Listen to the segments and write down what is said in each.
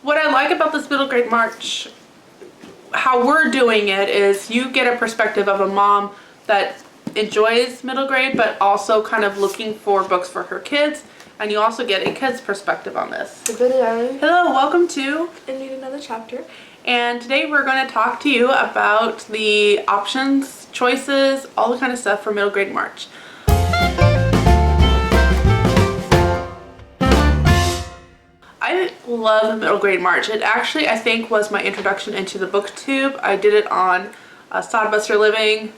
what I like about this middle grade March, how we're doing it is you get a perspective of a mom that enjoys middle grade but also kind of looking for books for her kids, and you also get a kid's perspective on this. Hello, welcome to And Read Another Chapter. And today we're going to talk to you about the options, choices, all the kind of stuff for middle grade March. I love middle grade March. It actually, I think, was my introduction into the booktube. I did it on Sodbuster Living.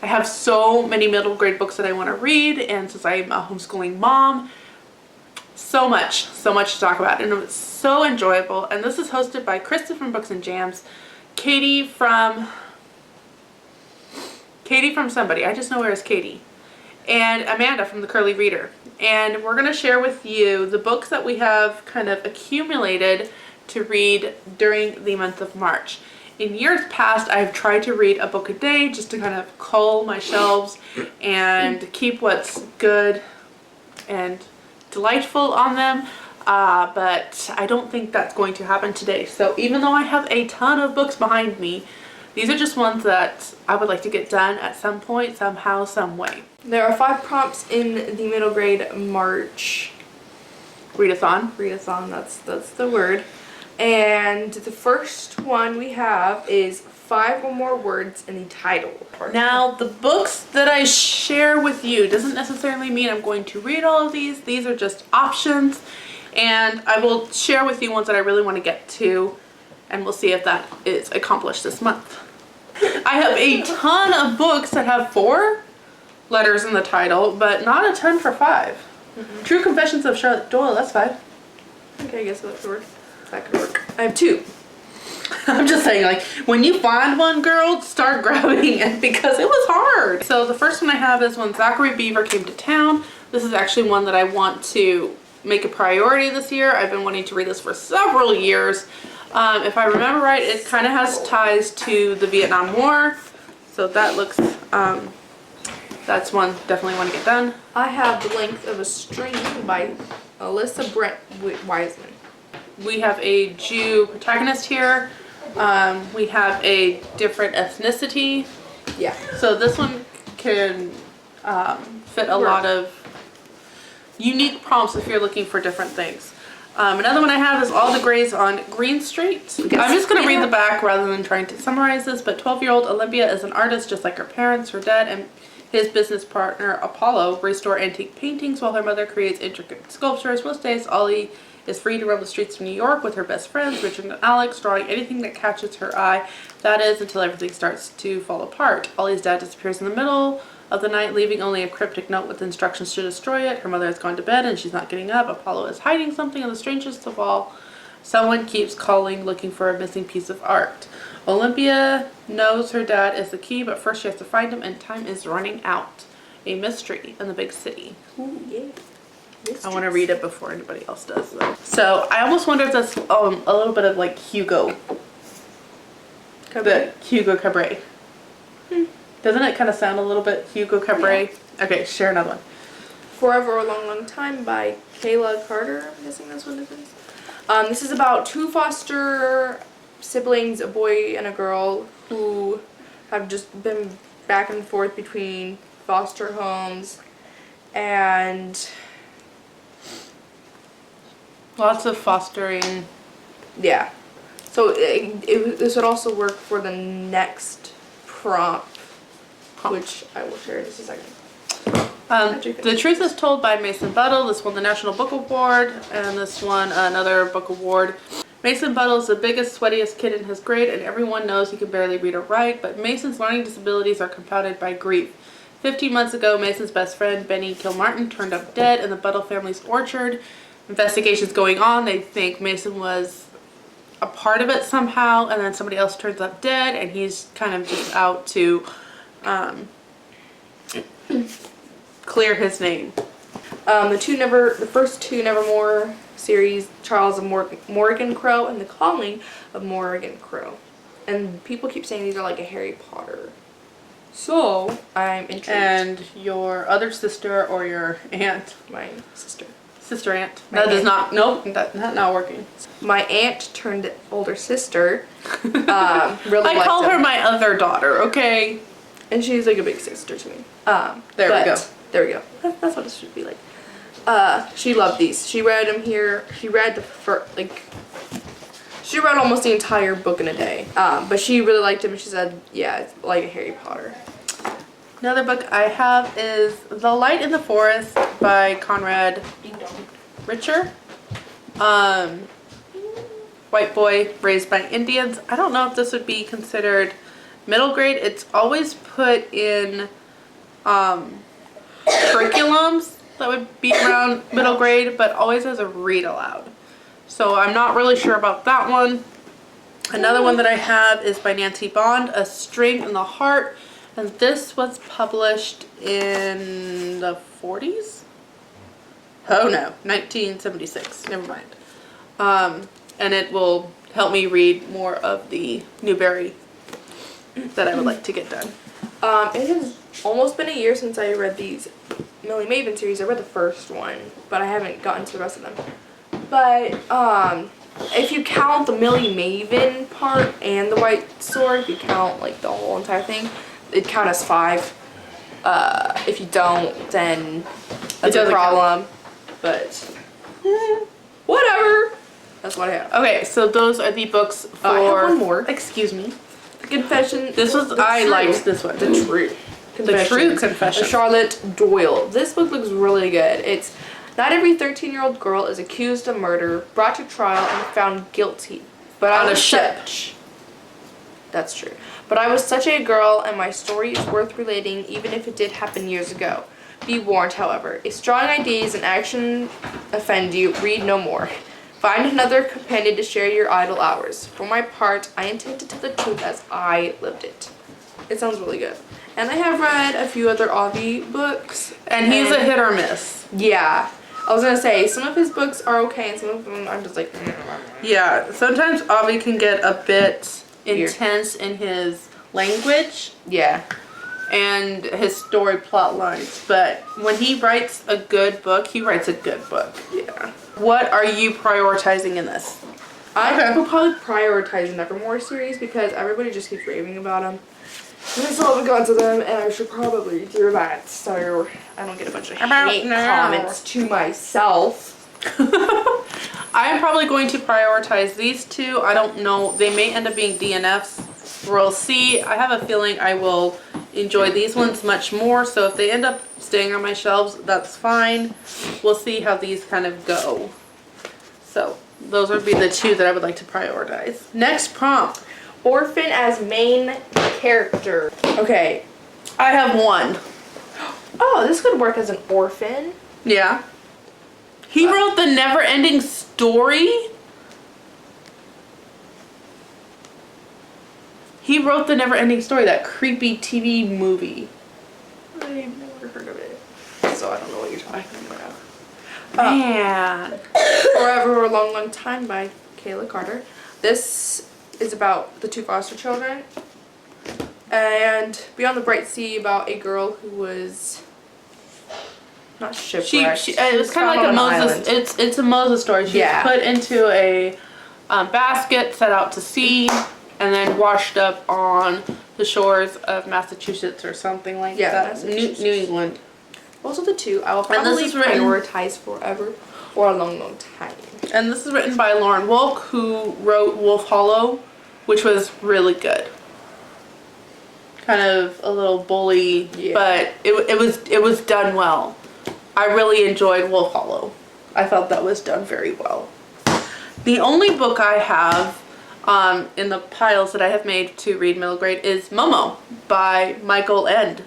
I have so many middle grade books that I want to read, and since I'm a homeschooling mom, so much to talk about, and it was so enjoyable. And this is hosted by Krista from Books and Jams, Katie from somebody, I just know her as Katie, and Amanda from the Curly Reader. And we're going to share with you the books that we have kind of accumulated to read during the month of March. In years past, I've tried to read a book a day just to kind of cull my shelves and keep what's good and delightful on them, but I don't think that's going to happen today. So even though I have a ton of books behind me, these are just ones that I would like to get done at some point, somehow, some way. There are 5 prompts in the middle grade March readathon. Readathon, that's the word. And the first one we have is 5 or more words in the title. Now, the books that I share with you doesn't necessarily mean I'm going to read all of these. These are just options, and I will share with you ones that I really want to get to, and we'll see if that is accomplished this month. I have a ton of books that have 4 letters in the title, but not a ton for 5. True Confessions of Charlotte Doyle, that's 5. Okay, I guess that could work. That could work. I have 2. I'm just saying, like, when you find one, girl, start grabbing it because it was hard. So the first one I have is When Zachary Beaver Came to Town. This is actually one that I want to make a priority this year. I've been wanting to read this for several years. If I remember right, it kind of has ties to the Vietnam War. So that looks, that's one definitely want to get done. I have The Length of a String by Alyssa Brent Wiseman. We have a Jew protagonist here. We have a different ethnicity. Yeah. So this one can fit a lot of unique prompts if you're looking for different things. Another one I have is All the Grays on Green Street. I'm just going to read the back rather than trying to summarize this, but 12-year-old Olympia is an artist just like her parents. Her dad and his business partner Apollo restore antique paintings while her mother creates intricate sculptures. Most days, Ollie is free to roam the streets of New York with her best friends, Richard and Alex, drawing anything that catches her eye. That is, until everything starts to fall apart. Ollie's dad disappears in the middle of the night, leaving only a cryptic note with instructions to destroy it. Her mother has gone to bed and she's not getting up. Apollo is hiding something, and the strangest of all, someone keeps calling looking for a missing piece of art. Olympia knows her dad is the key, but first she has to find him, and time is running out. A mystery in the big city. Ooh, yeah. I want to read it before anybody else does, though. So I almost wonder if that's a little bit of like Hugo. The Hugo Cabret. Doesn't it kind of sound a little bit Hugo Cabret? Yeah. Okay, share another one. Forever a Long, Long Time by Kayla Carter. I'm guessing that's what it is. This is about 2 foster siblings, a boy and a girl, who have just been back and forth between foster homes and lots of fostering. Yeah. So this would also work for the next prompt, which I will share in just a second. The Truth is Told by Mason Buttle. This won the National Book Award, and this won another book award. Mason Buttle is the biggest, sweatiest kid in his grade, and everyone knows he can barely read or write, but Mason's learning disabilities are compounded by grief. 15 months ago, Mason's best friend, Benny Kilmartin, turned up dead in the Buttle family's orchard. Investigations going on. They think Mason was a part of it somehow, and then somebody else turns up dead, and he's kind of just out to clear his name. The first 2 Nevermore series, Charles of Morgan Crow and The Calling of Morgan Crow. And people keep saying these are like a Harry Potter. So I'm intrigued. And your other sister or your aunt? My sister. Sister aunt. My That does aunt. not, nope, that's not working. My aunt turned older sister. Really I call her my other daughter, okay? and she's like a big sister to me. There we go. There we go. That's what it should be like. She loved these. She read them here. She read the first, like, she read almost the entire book in a day. But she really liked them, and she said, yeah, it's like a Harry Potter. Another book I have is The Light in the Forest by Conrad Richter. White boy raised by Indians. I don't know if this would be considered middle grade. It's always put in curriculums that would be around middle grade, but always as a read aloud. So I'm not really sure about that one. Another one that I have is by Nancy Bond, A String in the Heart. And this was published in the 40s? Oh no, 1976, never mind. And it will help me read more of the Newbery that I would like to get done. It has almost been a year since I read these Millie Maven series. I read the first one, but I haven't gotten to the rest of them. But, if you count the Millie Maven part and the White Sword, if you count, like, the whole entire thing, it'd count as 5. If you don't, then that's a problem. But, whatever. That's what I have. Okay, so those are the books for... I have one more. Excuse me. The Confession. This was... I liked this one. The True Confession. The True Confession. Of Charlotte Doyle. This book looks really good. It's... Not every 13-year-old girl is accused of murder, brought to trial, and found guilty. But On a ship. That's true. But I was such a girl, and my story is worth relating, even if it did happen years ago. Be warned, however. If strong ideas and action offend you, read no more. Find another companion to share your idle hours. For my part, I intend to tell the truth as I lived it. It sounds really good. And I have read a few other Avi books. And he's a hit or miss. Yeah. I was gonna say, some of his books are okay, and some of them I'm just like... Yeah, sometimes Avi can get a bit Weird. intense in his language Yeah. and his story plot lines, but when he writes a good book, he writes a good book. Yeah. What are you prioritizing in this? I will probably prioritize Nevermore series because everybody just keeps raving about them. And I still haven't gone to them, and I should probably do that so I don't get a bunch of hate comments to myself. I am probably going to prioritize these two. I don't know. They may end up being DNFs. We'll see. I have a feeling I will enjoy these ones much more. So if they end up staying on my shelves, that's fine. We'll see how these kind of go. So those would be the two that I would like to prioritize. Next prompt. Orphan as main character. Okay. I have one. Oh, this could work as an orphan. Yeah. He wrote the never-ending story. He wrote the never-ending story, that creepy TV movie. I've never heard of it, so I don't know what you're talking about. Man. Forever a Long, Long Time by Kayla Carter. This is about the 2 foster children. And Beyond the Bright Sea about a girl who was not shipwrecked. It was kind of like a Moses. It's a Moses story. She was put into a basket, set out to sea, and then washed up on the shores of Massachusetts or something like that. New England. Those are the 2. I will probably prioritize Forever or A Long, Long Time. And this is written by Lauren Wolk, who wrote Wolf Hollow, which was really good. Kind of a little bully, but it was done well. I really enjoyed Wolf Hollow. I felt that was done very well. The only book I have in the piles that I have made to read middle grade is Momo by Michael End.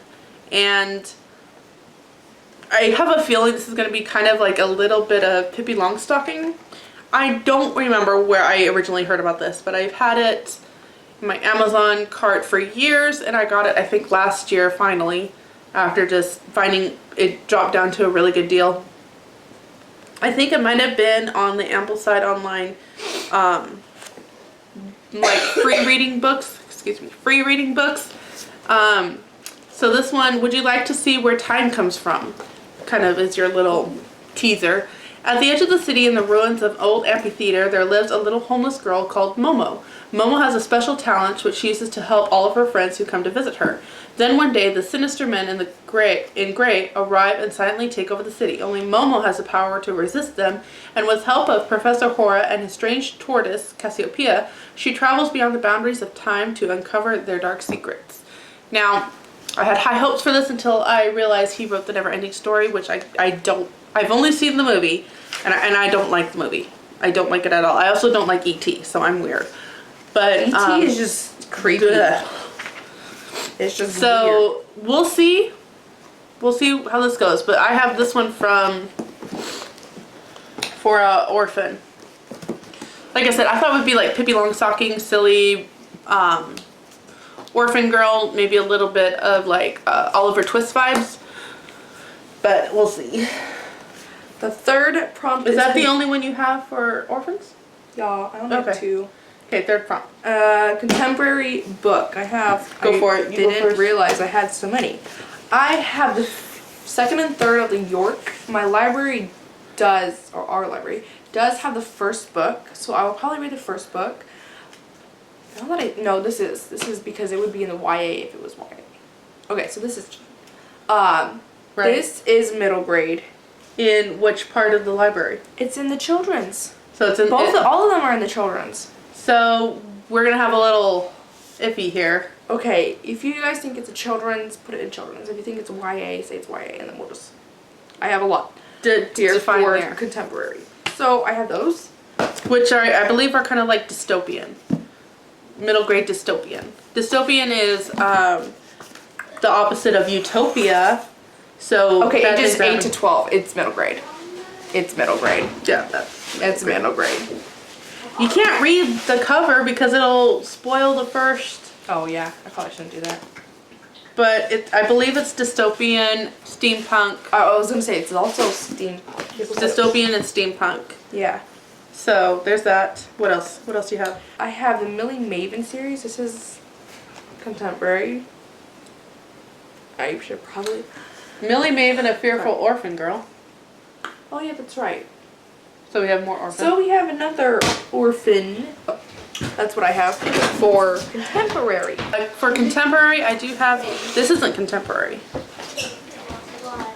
And I have a feeling this is going to be kind of like a little bit of Pippi Longstocking. I don't remember where I originally heard about this, but I've had it in my Amazon cart for years, and I got it I think last year finally, after just finding it dropped down to a really good deal. I think it might have been on the Ambleside online like free reading books. So this one, Would You Like to See Where Time Comes From? Kind of is your little teaser. At the edge of the city, in the ruins of old amphitheater, there lives a little homeless girl called Momo. Momo has a special talent which she uses to help all of her friends who come to visit her. Then one day, the sinister men in gray arrive and silently take over the city. Only Momo has the power to resist them, and with help of Professor Hora and his strange tortoise, Cassiopeia, she travels beyond the boundaries of time to uncover their dark secrets. Now, I had high hopes for this until I realized he wrote the never-ending story, which I don't. I've only seen the movie, and I don't like the movie. I don't like it at all. I also don't like E.T., so I'm weird. But E.T. is just creepy. Ugh. It's just so weird. We'll see how this goes. But I have this one for Orphan. Like I said, I thought it would be like Pippi Longstocking, silly, Orphan Girl, maybe a little bit of like Oliver Twist vibes. But we'll see. The third prompt is that the only one you have for orphans? Yeah, I only have two. Okay, third prompt. Contemporary book. Go for it. You didn't realize I had so many. I have the second and third of the York. My library does, or our library, does have the first book, so I will probably read the first book. No, this is because it would be in the YA if it was YA. Okay, so this is, right. This is middle grade. In which part of the library? It's in the children's. So it's in all of them are in the children's. So we're gonna have a little iffy here. Okay, if you guys think it's a children's, put it in children's. If you think it's a YA, say it's YA, and then we'll just. I have a lot. Here for there. Contemporary. So I have those, which are I believe are kind of like dystopian, middle grade dystopian. Dystopian is the opposite of utopia. So okay, ages 8 to 12. It's middle grade. It's middle grade. Yeah, it's middle grade. You can't read the cover because it'll spoil the first. Oh yeah, I probably shouldn't do that. But I believe it's dystopian, steampunk. I was gonna say it's also steampunk. Dystopian and steampunk. Yeah. So there's that. What else? What else do you have? I have the Millie Maven series. This is contemporary. I should probably. Millie Maven, a fearful orphan girl. Oh yeah, that's right. So we have more orphans. So we have another orphan. That's what I have for contemporary. For contemporary, I do have. This isn't contemporary.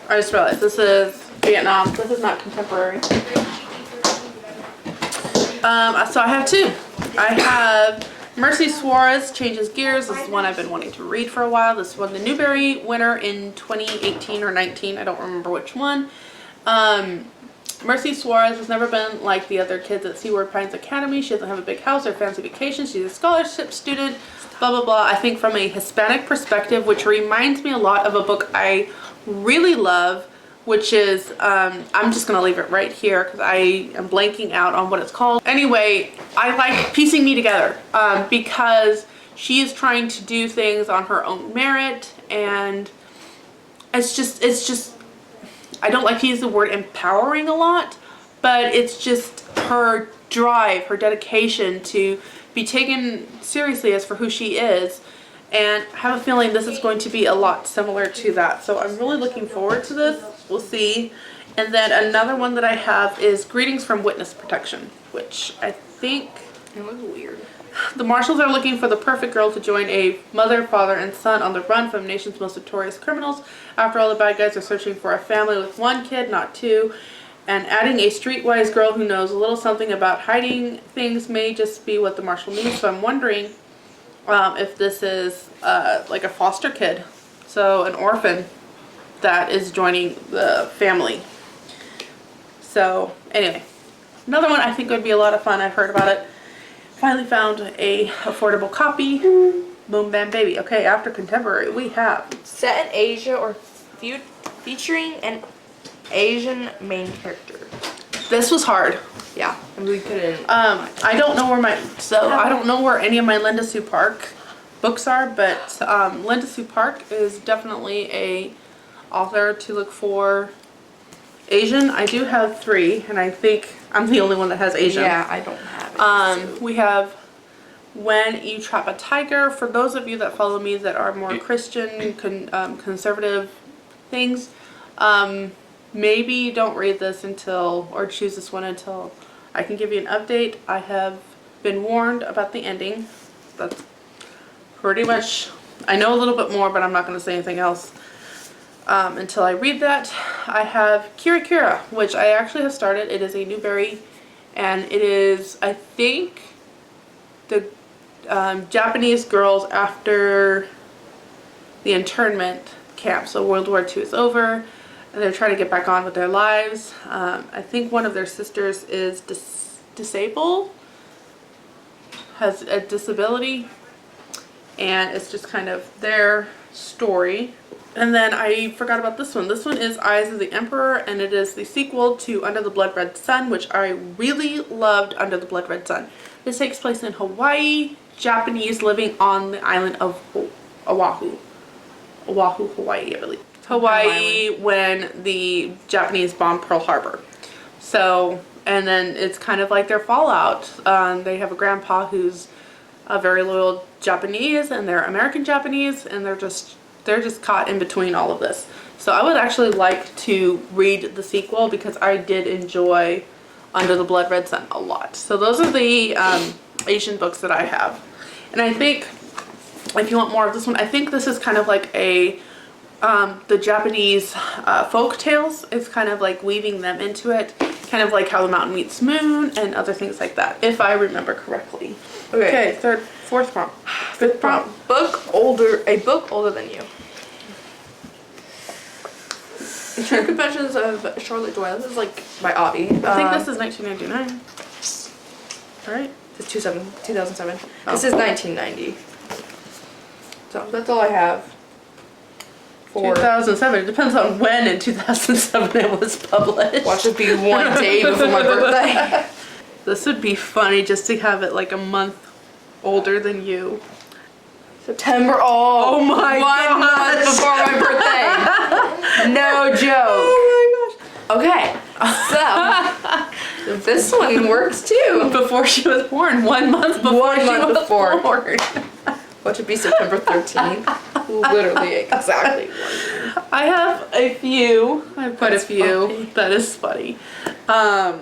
I just realized this is Vietnam. This is not contemporary. So I have two. I have Mercy Suarez Changes Gears. This is one I've been wanting to read for a while. This won the Newbery winner in 2018 or 19. I don't remember which one. Mercy Suarez has never been like the other kids at Seaward Pines Academy. She doesn't have a big house or fancy vacation. She's a scholarship student, blah, blah, blah. I think from a Hispanic perspective, which reminds me a lot of a book I really love, which is, I'm just going to leave it right here because I am blanking out on what it's called. Anyway, I like Piecing Me Together because she is trying to do things on her own merit, and it's just, I don't like to use the word empowering a lot, but it's just her drive, her dedication to be taken seriously as for who she is, and I have a feeling this is going to be a lot similar to that. So I'm really looking forward to this. We'll see. And then another one that I have is Greetings from Witness Protection, which I think it looks weird. The Marshals are looking for the perfect girl to join a mother, father, and son on the run from the nation's most notorious criminals. After all, the bad guys are searching for a family with one kid, not two. And adding a streetwise girl who knows a little something about hiding things may just be what the Marshal needs. So I'm wondering if this is like a foster kid. So an orphan that is joining the family. So anyway, another one I think would be a lot of fun. I've heard about it. Finally found a affordable copy. Boom Bam Baby. Okay, after contemporary we have Set in Asia or featuring an Asian main character. This was hard. Yeah, and we couldn't. I don't know where any of my Linda Sue Park books are, but Linda Sue Park is definitely a author to look for. Asian, I do have 3, and I think I'm the only one that has Asian. Yeah, I don't have it. We have When You Trap a Tiger. For those of you that follow me that are more Christian, conservative things, maybe don't read this until, or choose this one until I can give you an update. I have been warned about the ending. That's pretty much, I know a little bit more, but I'm not going to say anything else until I read that. I have Kira Kira, which I actually have started. It is a Newbery, and it is, I think, the Japanese girls after the internment camp. So World War II is over, and they're trying to get back on with their lives. I think one of their sisters is disabled, has a disability, and it's just kind of their story. And then I forgot about this one. This one is Eyes of the Emperor, and it is the sequel to Under the Blood Red Sun, which I really loved. Under the Blood Red Sun. This takes place in Hawaii, Japanese living on the island of Oahu, Hawaii, I believe. Hawaii when the Japanese bombed Pearl Harbor. So, and then it's kind of like their fallout. They have a grandpa who's a very loyal Japanese, and they're American Japanese, and they're just caught in between all of this. So I would actually like to read the sequel because I did enjoy Under the Blood Red Sun a lot. So those are the Asian books that I have. And I think if you want more of this one, I think this is kind of like a the Japanese folk tales. It's kind of like weaving them into it, kind of like How the Mountain Meets Moon and other things like that, if I remember correctly. Okay, fourth prompt. Fifth prompt. A book older than you. True Confessions of Charlotte Doyle. This is like by Avi. I think this is 1999. Right? This is 2007. Oh. This is 1990. So that's all I have. 2007. It depends on when in 2007 it was published. Watch it be one day before my birthday. This would be funny just to have it like a month older than you. September. Oh my god! 1 month before my birthday. No joke. Oh my gosh. Okay, so this one works too. Before she was born. 1 month before she was born. What should be September 13th? Literally exactly 1 year. I have a few. I have quite That's a few. funny. That is funny. I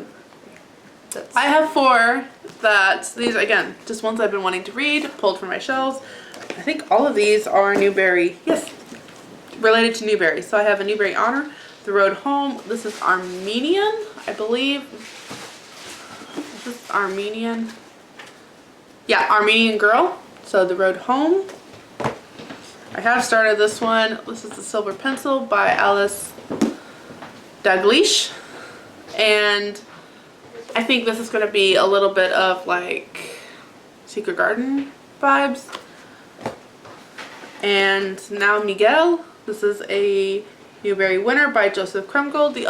have 4 that, these again, just ones I've been wanting to read, pulled from my shelves. I think all of these are Newbery. Yes, related to Newbery. So I have a Newbery Honor, The Road Home. This is Armenian, I believe. This is Armenian. Yeah, Armenian Girl. So The Road Home. I have started this one. This is The Silver Pencil by Alice Dalglish. And I think this is going to be a little bit of like Secret Garden vibes. And Now Miguel. This is a Newbery winner by Joseph Krumgold. The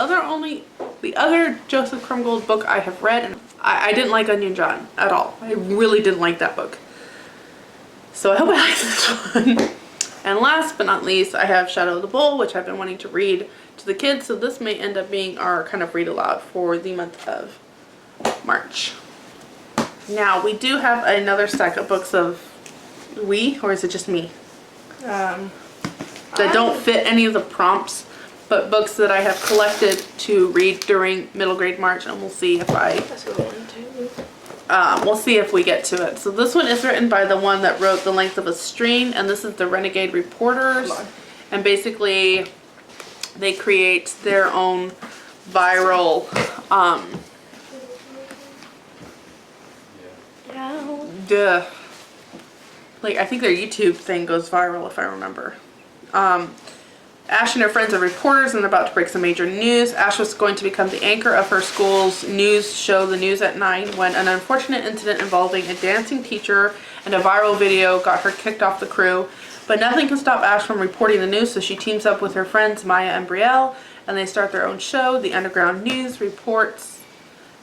other Joseph Krumgold book I have read, and I didn't like Onion John at all. I really didn't like that book. So I hope I like this one. And last but not least, I have Shadow of the Bull, which I've been wanting to read to the kids. So this may end up being our kind of read aloud for the month of March. Now, we do have another stack of books of or is it just me? That don't fit any of the prompts, but books that I have collected to read during middle grade March, and we'll see if we'll see if we get to it. So this one is written by the one that wrote The Length of a String, and this is the Renegade Reporters. And basically, they create their own viral, like I think their YouTube thing goes viral if I remember. Ash and her friends are reporters and about to break some major news. Ash was going to become the anchor of her school's news show, The News at 9, when an unfortunate incident involving a dancing teacher and a viral video got her kicked off the crew. But nothing can stop Ash from reporting the news, so she teams up with her friends Maya and Brielle, and they start their own show, The Underground News Reports.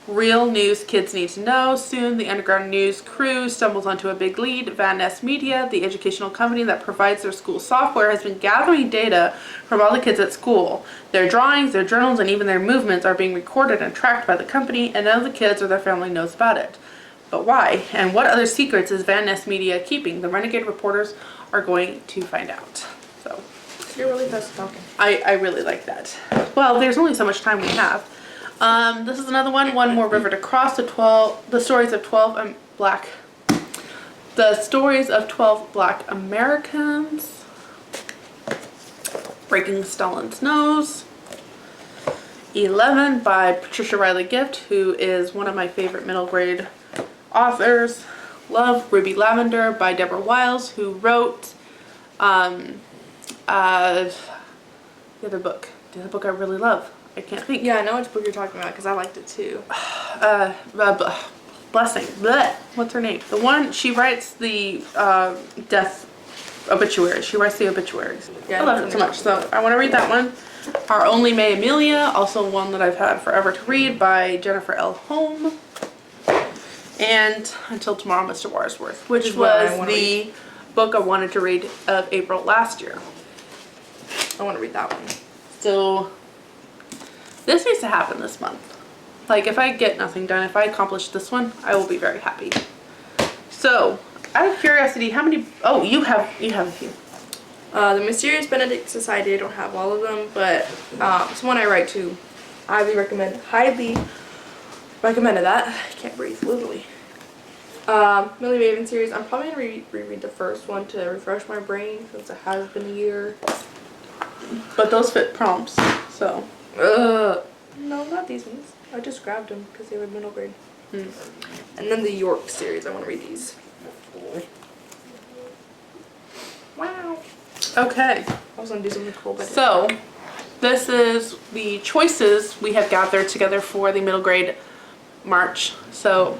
Real news kids need to know. Soon, the Underground News crew stumbles onto a big lead. Van Ness Media, the educational company that provides their school software, has been gathering data from all the kids at school. Their drawings, their journals, and even their movements are being recorded and tracked by the company, and none of the kids or their family knows about it. But why? And what other secrets is Van Ness Media keeping? The Renegade Reporters are going to find out. So, You're really fast talking. I really like that. Well, there's only so much time we have. This is another one. One More River to Cross. The stories of 12 black. The stories of 12 Black Americans. Breaking Stalin's Nose. 11 by Patricia Riley Gift, who is one of my favorite middle grade authors. Love Ruby Lavender by Deborah Wiles, who wrote the other book. The other book I really love. I can't think. Yeah, I know which book you're talking about because I liked it too. Blessing. Blech. What's her name? The one she writes the death obituaries. She writes the obituaries. Yeah, I love it so much. So I want to read that one. Our Only May Amelia, also one that I've had forever to read by Jennifer L. Home. And Until Tomorrow, Mr. Warsworth, which was the book I wanted to read of April last year. I want to read that one. So this needs to happen this month. Like if I get nothing done, if I accomplish this one, I will be very happy. So out of curiosity, how many, oh, you have a few. The Mysterious Benedict Society, I don't have all of them, but someone I write to, highly recommended that. I can't breathe, literally. Millie Maven series, I'm probably going to reread the first one to refresh my brain since it has been a year. But those fit prompts, so. No, not these ones. I just grabbed them because they were middle grade. And then the York series, I want to read these. Wow. Okay. I was going to do something cool, but so this is the choices we have gathered together for the middle grade March. So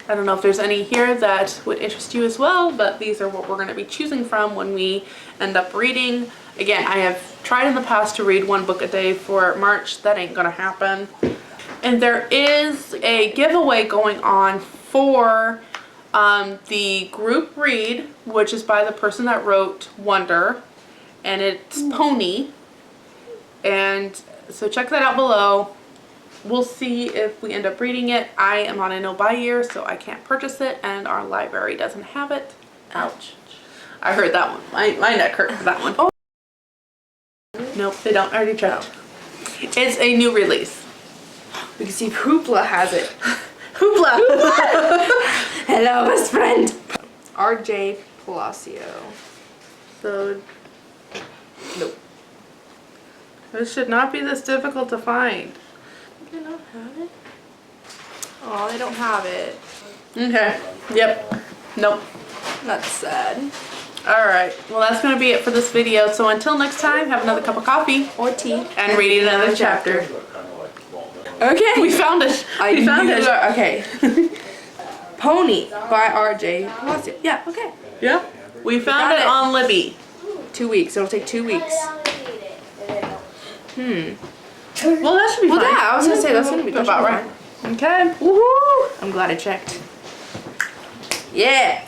I don't know if there's any here that would interest you as well, but these are what we're going to be choosing from when we end up reading. Again, I have tried in the past to read one book a day for March. That ain't going to happen. And there is a giveaway going on for the group read, which is by the person that wrote Wonder, and it's Pony. And so check that out below. We'll see if we end up reading it. I am on a no-buy year, so I can't purchase it, and our library doesn't have it. Ouch. I heard that one. My neck hurt for that one. Oh. Nope, they don't. I already checked. It's a new release. we can see if Hoopla has it. Hoopla! Hello, best friend. R.J. Palacio. So, Nope. this should not be this difficult to find. They don't have it? Oh, they don't have it. Okay. Yep. Nope. That's sad. Alright. Well, that's going to be it for this video. So until next time, have another cup of coffee. Or tea. And read another chapter. Okay. We found it. We found it. Okay. Pony by R.J. Palacio. Yeah, okay. Yeah. We found it on Libby. 2 weeks. It'll take 2 weeks. Well, that should be fine. Yeah, I was gonna say that's gonna be about right. fine. Okay. Woohoo! I'm glad I checked. Yeah.